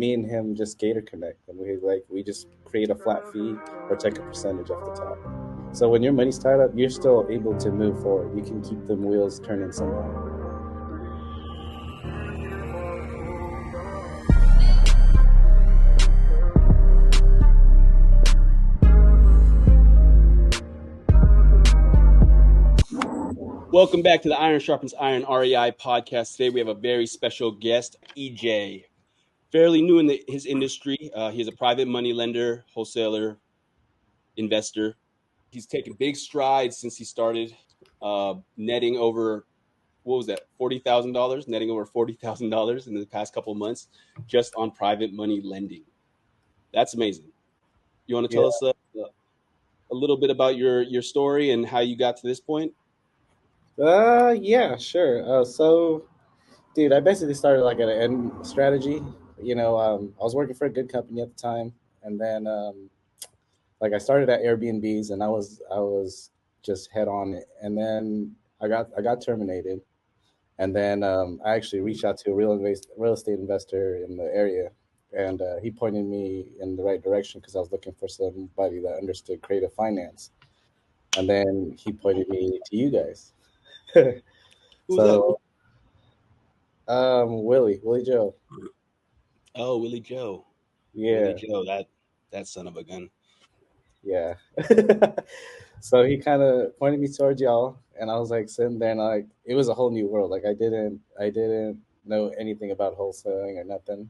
me and him just Gator connect, and we just create a flat fee or take a percentage off the top. So when your money's tied up, you're still able to move forward. You can keep them wheels turning somehow. Welcome back to the Iron Sharpens Iron REI podcast. Today we have a very special guest, EJ. Fairly new in his industry. He is a private money lender, wholesaler, investor. He's taken big strides since he started, netting over, what was that, $40,000? Netting over $40,000 in the past couple of months just on private money lending. That's amazing. You want to tell us a little bit about your story and how you got to this point? Yeah, sure. So, dude, I basically started like at an end strategy. I was working for a good company at the time, and then like I started at Airbnbs, and I was just head on it, and then I got terminated, and then I actually reached out to a real estate investor in the area, and he pointed me in the right direction because I was looking for somebody that understood creative finance, and then he pointed me to you guys. Who's that? So, Willie Joe. Oh, Willie Joe. Willie Yeah, Joe, that son of a gun. yeah. So he kind of pointed me towards y'all, and I was like sitting there, and like it was a whole new world. Like I didn't know anything about wholesaling or nothing.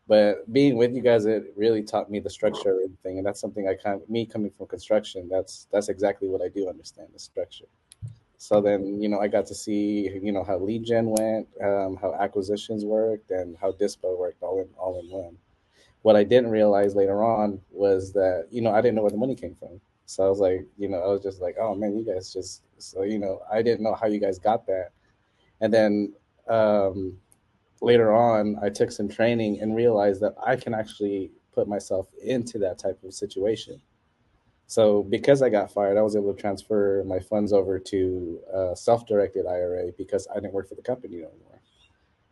But being with you guys, it really taught me the structure of everything, and that's something me coming from construction, that's exactly what I do understand, the structure. So then, I got to see, how lead gen went, how acquisitions worked, and how dispo worked all in one. What I didn't realize later on was that, I didn't know where the money came from. So I was like, I was just like, oh man, you guys just, so, I didn't know how you guys got that. And then um, later on, I took some training and realized that I can actually put myself into that type of situation. So because I got fired, I was able to transfer my funds over to a self-directed IRA because I didn't work for the company no more.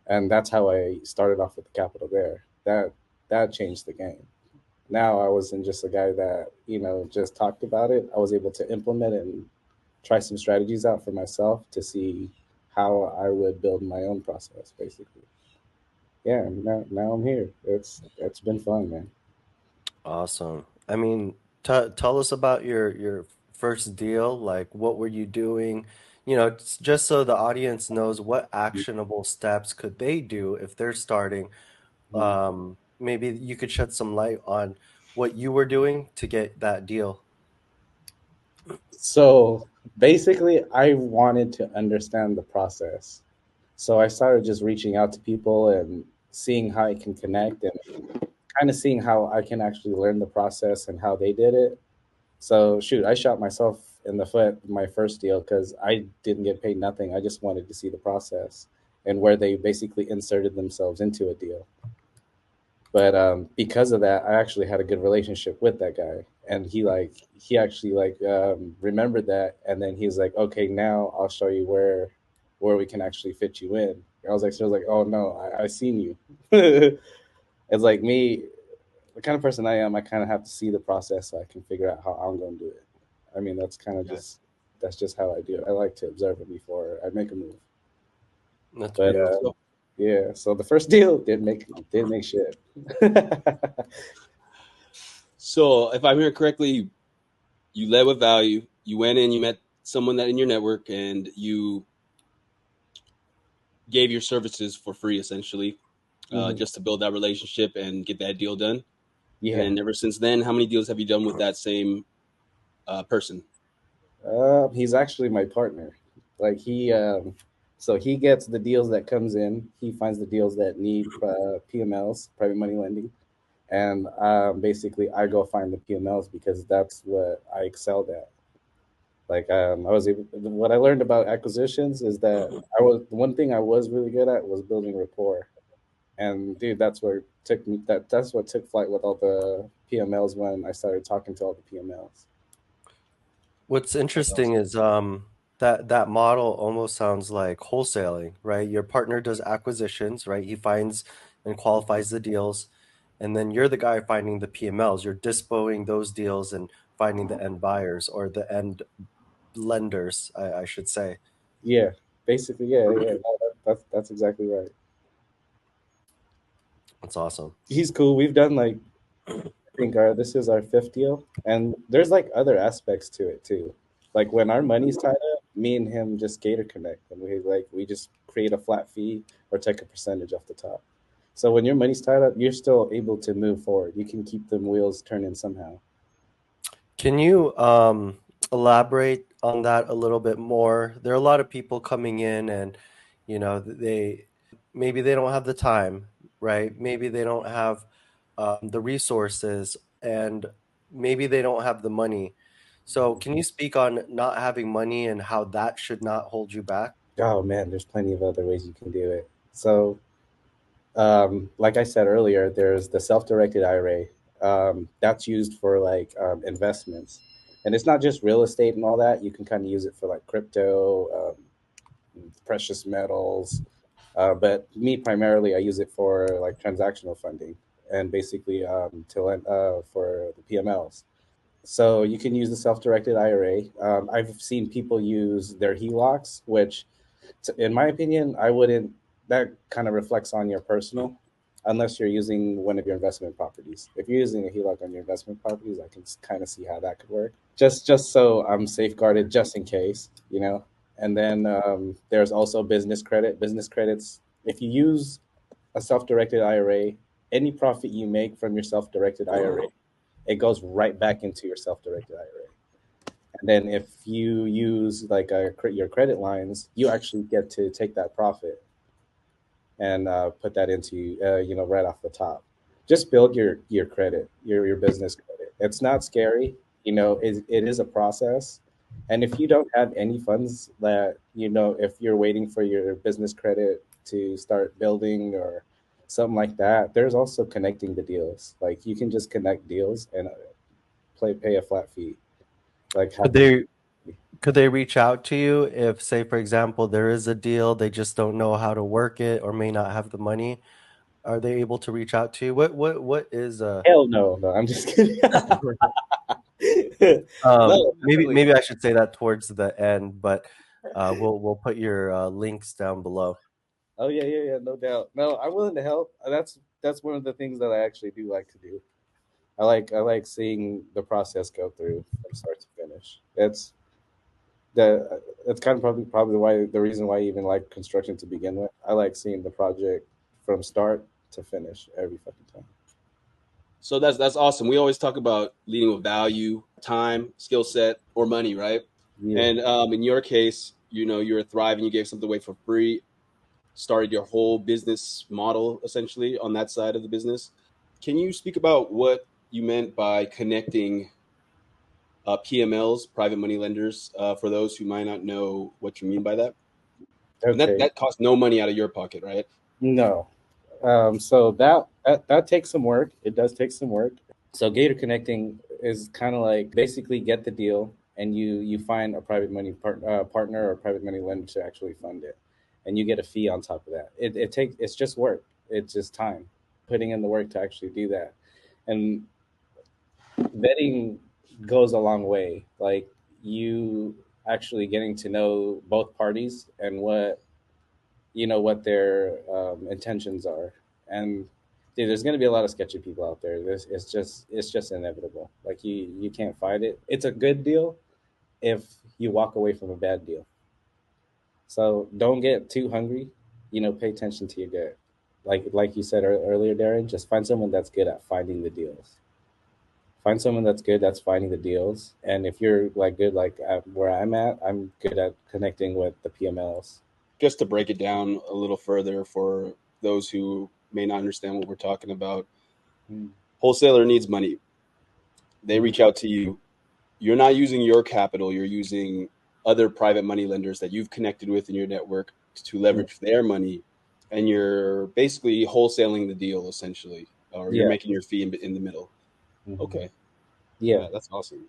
And that's how I started off with the capital there. That changed the game. Now I wasn't just a guy that, just talked about it. I was able to implement it and try some strategies out for myself to see how I would build my own process, basically. Yeah, now I'm here. It's been fun, man. Awesome. I mean, tell us about your first deal. Like, what were you doing? Just so the audience knows what actionable steps could they do if they're starting. Mhm. Maybe you could shed some light on what you were doing to get that deal. So basically, I wanted to understand the process. So I started just reaching out to people and seeing how I can connect and kind of seeing how I can actually learn the process and how they did it. So shoot, I shot myself in the foot with my first deal because I didn't get paid nothing. I just wanted to see the process and where they basically inserted themselves into a deal. But because of that, I actually had a good relationship with that guy, and he actually remembered that, and then he's like, okay, now I'll show you where we can actually fit you in. I was like, oh no, I seen you. It's like me, the kind of person I am. I kind of have to see the process so I can figure out how I'm going to do it. I mean, Yeah. that's just how I do it. I like to observe it before I make a move. That's But beautiful. yeah, so the first deal didn't make shit. So if I'm hearing correctly, you led with value. You went in, you met someone that in your network, and you gave your services for free, essentially, Mhm. just to build that relationship and get that deal done. Yeah. And ever since then, how many deals have you done with that same person? He's actually my partner. Like so he gets the deals that comes in. He finds the deals that need PMLs, private money lending, and basically I go find the PMLs because that's what I excelled at. Like I was able. What I learned about acquisitions is that one thing I was really good at was building rapport. And dude, that's where it took me. That's what took flight with all the PMLs when I started talking to all the PMLs. What's That's interesting awesome. is that model almost sounds like wholesaling, right? Your partner does acquisitions, right? He finds and qualifies the deals. and then you're the guy finding the PMLs. You're dispoing those deals and finding the end buyers or the end lenders, I should say. Yeah, basically, yeah, yeah. No, that's exactly right. That's awesome. He's cool. We've done like I think this is our fifth deal, and there's like other aspects to it too. Like when our money's tied up, me and him just gator connect, and we just create a flat fee or take a percentage off the top. So when your money's tied up, you're still able to move forward. You can keep them wheels turning somehow. Can you elaborate on that a little bit more? There are a lot of people coming in and, they maybe they don't have the time, right? Maybe they don't have the resources and maybe they don't have the money. So, can you speak on not having money and how that should not hold you back? Oh man, there's plenty of other ways you can do it. So like I said earlier, there's the self-directed IRA. That's used for like investments, and it's not just real estate and all that. You can kind of use it for like crypto, precious metals. But me primarily, I use it for like transactional funding and basically for the PMLs. So you can use the self-directed IRA. I've seen people use their HELOCs, which in my opinion, I wouldn't. That kind of reflects on your personal, unless you're using one of your investment properties. If you're using a HELOC on your investment properties, I can kind of see how that could work. Just so I'm safeguarded, just in case, you know. And then there's also business credit. Business credits. If you use a self-directed IRA, any profit you make from your self-directed IRA, it goes right back into your self-directed IRA. And then if you use like your credit lines, you actually get to take that profit and put that into right off the top. Just build your credit, your business credit. It's not scary. It is a process. And if you don't have any funds that if you're waiting for your business credit to start building or something like that, there's also connecting the deals. Like you can just connect deals and pay a flat fee. Like Could have them. they could they reach out to you if, say, for example, there is a deal, they just don't know how to work it or may not have the money? Are they able to reach out to you? What is Hell no, no. I'm just kidding. No, maybe definitely. maybe I should say that towards the end, but we'll put your links down below. Oh yeah, yeah, yeah. No doubt. No, I'm willing to help. That's one of the things that I actually do like to do. I like seeing the process go through from start to finish. That's kind of probably why the reason why I even like construction to begin with. I like seeing the project from start to finish every fucking time. So that's awesome. We always talk about leading with value, time, skill set, or money, right? Yeah. And in your case, you were thriving. You gave something away for free, started your whole business model essentially on that side of the business. Can you speak about what you meant by connecting PMLs, private money lenders, for those who might not know what you mean by that? And that Okay. that costs no money out of your pocket, right? No. So that takes some work. It does take some work. So Gator connecting is kind of like basically get the deal, and you find a private money partner or private money lender to actually fund it, and you get a fee on top of that. It's just work. It's just time, putting in the work to actually do that, and vetting goes a long way. Like you actually getting to know both parties and what their intentions are. And dude, there's going to be a lot of sketchy people out there. It's just inevitable. Like you can't fight it. It's a good deal if you walk away from a bad deal. So don't get too hungry. Pay attention to your gut. Like you said earlier, Darren. Just find someone that's good at finding the deals. Find someone that's good that's finding the deals. And if you're like good like at where I'm at, I'm good at connecting with the PMLs. Just to break it down a little further for those who may not understand what we're talking about, Mm-hmm. wholesaler needs money. They reach out to you. You're not using your capital, you're using other private money lenders that you've connected with in your network to leverage their money, and you're basically wholesaling the deal essentially, or you're Yeah. making your fee in the middle. Mm-hmm. Okay. Yeah. Yeah, that's awesome.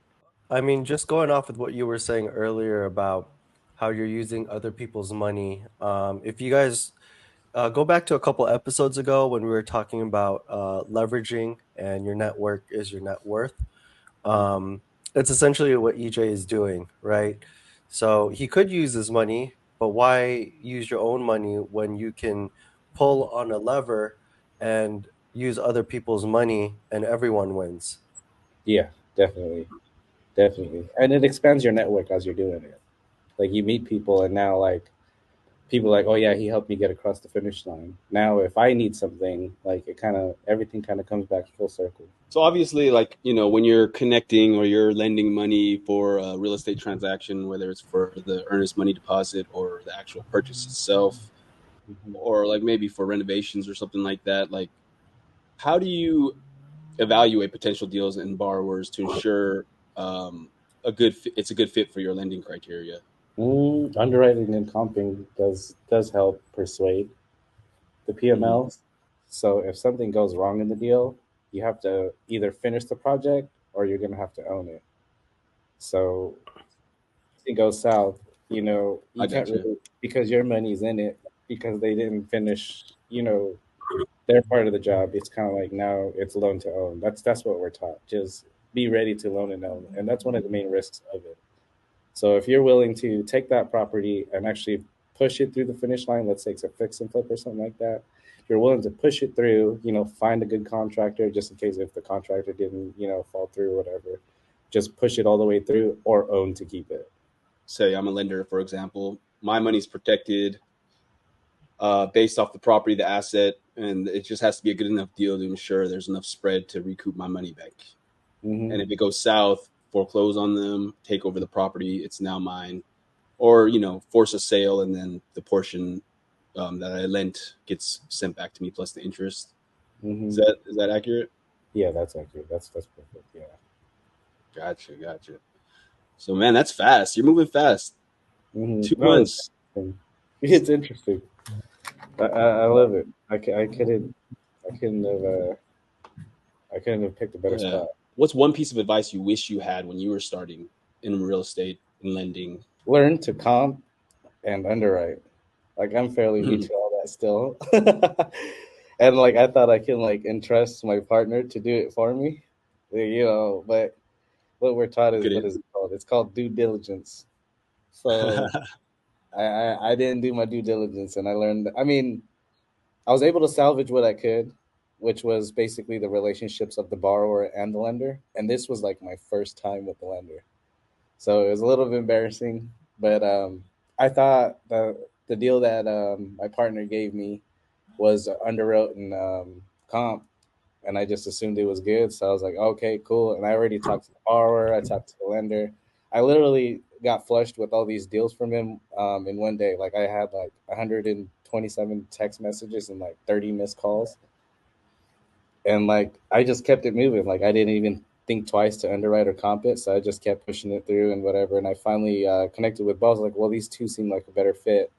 I mean, just going off with what you were saying earlier about how you're using other people's money. If you guys go back to a couple episodes ago when we were talking about leveraging and your network is your net worth. Um, it's essentially what EJ is doing, right? So he could use his money, but why use your own money when you can pull on a lever and use other people's money and everyone wins? Yeah, definitely, definitely, and it expands your network as you're doing it. Like you meet people, and now like people are like, oh yeah, he helped me get across the finish line. Now, if I need something, like it kind of everything kind of comes back full circle. So obviously, like, when you're connecting or you're lending money for a real estate transaction, whether it's for the earnest money deposit or the actual purchase itself, Mhm. or like maybe for renovations or something like that, like how do you evaluate potential deals and borrowers to ensure it's a good fit for your lending criteria? Underwriting and comping does help persuade the Mhm. PMLs. So if something goes wrong in the deal, you have to either finish the project or you're gonna have to own it. So if it goes south, I you can't got you. really because your money's in it because they didn't finish, their part of the job. It's kind of like now it's loan to own. That's what we're taught. Just be ready to loan and own, and that's one of the main risks of it. So if you're willing to take that property and actually push it through the finish line, let's say it's a fix and flip or something like that. If you're willing to push it through, find a good contractor just in case if the contractor didn't, fall through or whatever. Just push it all the way through or own to keep it. Say I'm a lender, for example, my money's protected based off the property, the asset, and it just has to be a good enough deal to ensure there's enough spread to recoup my money back. Hmm. And if it goes south, foreclose on them, take over the property, it's now mine, or force a sale, and then the portion that I lent gets sent back to me plus the interest. Is Hmm. that accurate? Yeah, that's accurate. That's perfect. Yeah. Gotcha, gotcha. So man, that's fast. You're moving fast. two No, it's months. interesting. It's interesting. I love it. I couldn't have picked a better Yeah. spot. What's one piece of advice you wish you had when you were starting in real estate and lending? Learn to comp and underwrite. Like I'm fairly new Good to all that still. And like I thought I can like entrust my partner to do it for me. But what we're taught is what is it called? It's called due diligence. So I didn't do my due diligence and I learned I mean, I was able to salvage what I could, which was basically the relationships of the borrower and the lender. And this was like my first time with the lender. So it was a little bit embarrassing, but I thought the deal that my partner gave me was underwritten comp, and I just assumed it was good. So I was like, okay, cool. And I already talked to the borrower, I talked to the lender. I literally got flushed with all these deals from him in one day. Like I had like 127 text messages and like 30 missed calls, and like I just kept it moving. Like I didn't even think twice to underwrite or comp it, so I just kept pushing it through and whatever. And I finally connected with Boss. Like, well, these two seem like a better fit.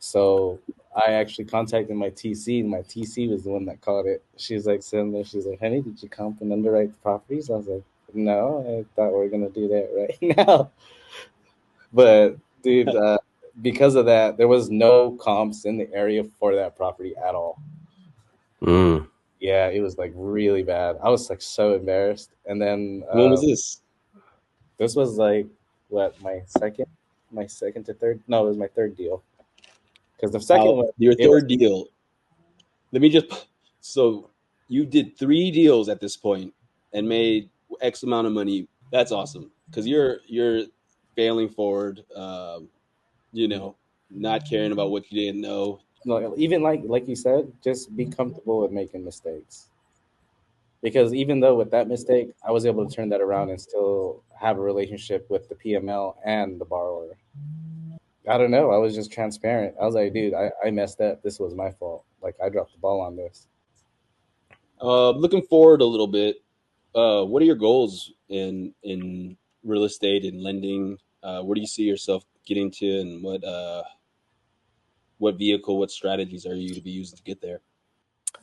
So I actually contacted my TC, and my TC was the one that caught it. She was like sitting there. She's like, "Honey, did you comp and underwrite the properties?" I was like, "No, I thought we were gonna do that right now." But dude, because of that, there was no comps in the area for that property at all. Mm. Yeah, it was like really bad. I was like so embarrassed. And then When was this? this was like what my second to third. No, it was my third deal because the second one Your it was third deal. Let me just. So you did 3 deals at this point and made X amount of money. That's awesome because you're failing forward. You know, not caring about what you didn't know. no, even like you said, just be comfortable with making mistakes. Because even though with that mistake, I was able to turn that around and still have a relationship with the PML and the borrower. I don't know. I was just transparent. I was like, dude, I messed up. This was my fault. Like I dropped the ball on this. Looking forward a little bit. What are your goals in real estate and lending? Where do you see yourself getting to, and what vehicle, what strategies are you to be using to get there?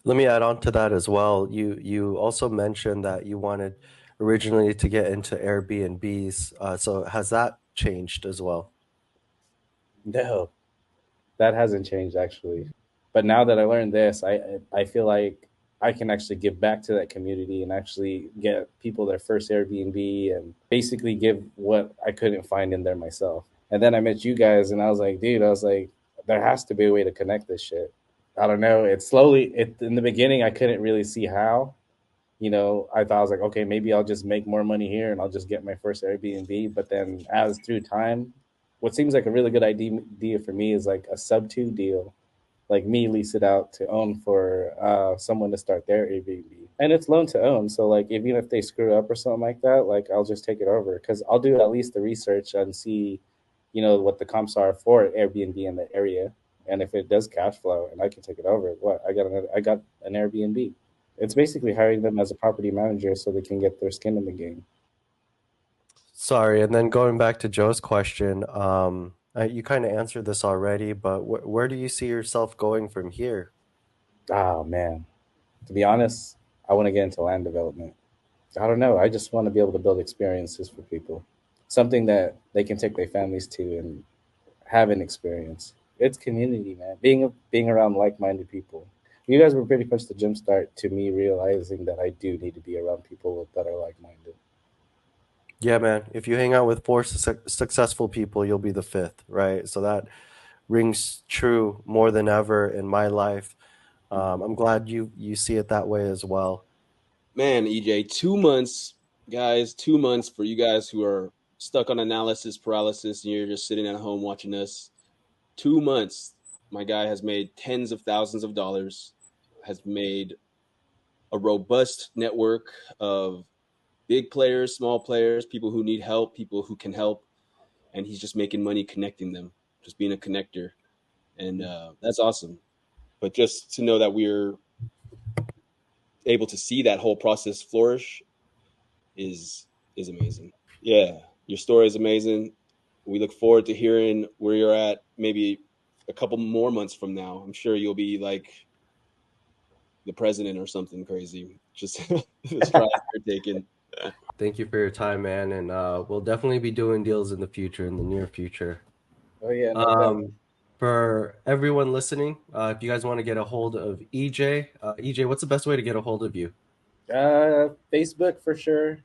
Let me add on to that as well. You also mentioned that you wanted originally to get into Airbnbs. So has that changed as well? No, that hasn't changed actually. But now that I learned this, I feel like I can actually give back to that community and actually get people their first Airbnb and basically give what I couldn't find in there myself. And then I met you guys, and I was like, dude, I was like, there has to be a way to connect this shit. I don't know. It's slowly. It in the beginning, I couldn't really see how. I thought I was like, okay, maybe I'll just make more money here and I'll just get my first Airbnb. But then, as through time, what seems like a really good idea for me is like a sub two deal, like me lease it out to own for someone to start their Airbnb, and it's loan to own. So like, even if they screw up or something like that, like I'll just take it over because I'll do at least the research and see, what the comps are for Airbnb in the area, and if it does cash flow, and I can take it over. What I got an Airbnb. It's basically hiring them as a property manager so they can get their skin in the game. Sorry, and then going back to Joe's question, you kind of answered this already, but where do you see yourself going from here? Oh man, to be honest, I want to get into land development. I don't know. I just want to be able to build experiences for people, something that they can take their families to and have an experience. It's community, man. Being around like-minded people. You guys were pretty much the jumpstart to me realizing that I do need to be around people that are like-minded. Yeah, man, if you hang out with four successful people, you'll be the fifth, right? So that rings true more than ever in my life. I'm glad you see it that way as well. Man, EJ, 2 months, guys, 2 months for you guys who are stuck on analysis paralysis and you're just sitting at home watching us. 2 months, my guy has made tens of thousands of dollars, has made a robust network of big players, small players, people who need help, people who can help, and he's just making money connecting them, just being a connector, and that's awesome. But just to know that we're able to see that whole process flourish is amazing. Yeah, your story is amazing. We look forward to hearing where you're at. Maybe a couple more months from now, I'm sure you'll be like the president or something crazy. Just the strides you're taking. Thank you for your time, man, and we'll definitely be doing deals in the future, in the near future. Oh yeah, no doubt. Um, for everyone listening, if you guys want to get a hold of EJ, EJ, what's the best way to get a hold of you? Facebook for sure.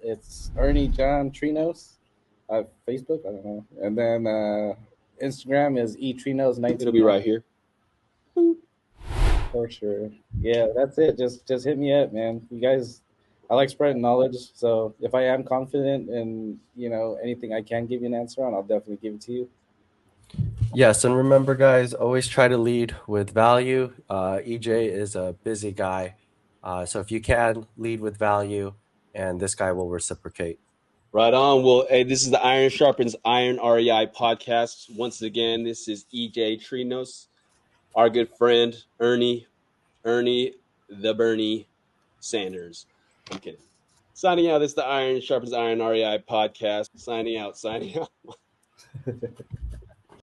It's Ernie John Trinos. Facebook, I don't know. And then Instagram is It'll be right etrinos19 here. for sure. Yeah, that's it. Just hit me up, man. You guys, I like spreading knowledge. So if I am confident in anything I can give you an answer on, I'll definitely give it to you. Yes, and remember, guys, always try to lead with value. EJ is a busy guy, so if you can lead with value, and this guy will reciprocate. Right on. Well, hey, this is the Iron Sharpens Iron REI podcast. Once again, this is EJ Trinos, our good friend Ernie the Bernie Sanders. I'm kidding. Signing out. This is the Iron Sharpens Iron REI podcast. Signing out. Signing out.